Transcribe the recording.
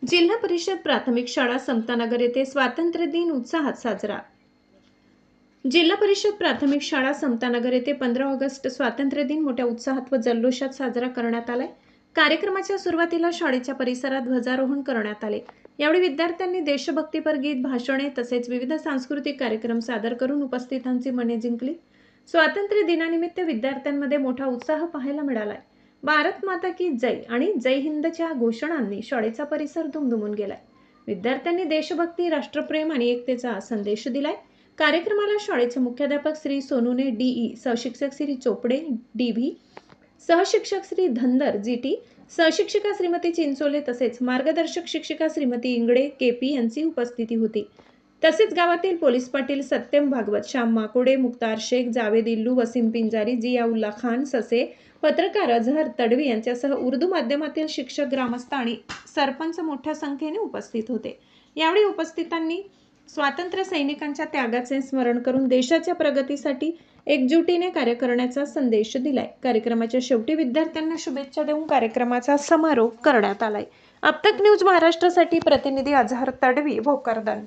जिल्हा परिषद प्राथमिक शाळा समतानगर येथे स्वातंत्र्य दिन उत्साहात साजरा। जिल्हा परिषद प्राथमिक शाळा समतानगर येथे 15 ऑगस्ट स्वातंत्र्य दिन मोठ्या उत्साहात व जल्लोषात साजरा करण्यात आलाय। कार्यक्रमाच्या सुरुवातीला शाळेच्या परिसरात ध्वजारोहण करण्यात आले। यावेळी विद्यार्थ्यांनी देशभक्तीपर गीत, भाषणे तसेच विविध सांस्कृतिक कार्यक्रम सादर करून उपस्थितांची मने जिंकली। स्वातंत्र्य दिनानिमित्त विद्यार्थ्यांमध्ये मोठा उत्साह पाहायला मिळालाय। भारत माता की जय आणि जय हिंदच्या घोषणांनी शाळेचा परिसर दुमदुमून गेलाय। विद्यार्थ्यांनी देशभक्ती, राष्ट्रप्रेम आणि एकतेचा संदेश दिलाय। कार्यक्रमाला शाळेचे मुख्याध्यापक श्री सोनुने डीई, सहशिक्षक श्री चोपडे डीव्ही, सहशिक्षक श्री धनगर जीटी, सहशिक्षिका श्रीमती चिंचोले तसेच मार्गदर्शक शिक्षिका श्रीमती इंगडे केपी यांची उपस्थिती होती। तसेच गावातील पोलीस पाटील सत्यम भागवत, श्याम माकोडे, मुक्तार शेख, जावेद इल्लू, वसीम पिंजारी, जियाउल्ला खान ससे, पत्रकार अझहर तडवी यांच्यासह उर्दू माध्यमातील शिक्षक, ग्रामस्थ आणि सरपंच मोठ्या संख्येने उपस्थित होते। यावेळी उपस्थितांनी स्वातंत्र्य सैनिकांच्या त्यागाचे स्मरण करून देशाच्या प्रगतीसाठी एकजुटीने कार्य करण्याचा संदेश दिलाय। कार्यक्रमाच्या शेवटी विद्यार्थ्यांना शुभेच्छा देऊन कार्यक्रमाचा समारोप करण्यात आलाय। अब तक न्यूज महाराष्ट्रासाठी प्रतिनिधी अझहर तडवी, भोकरदन।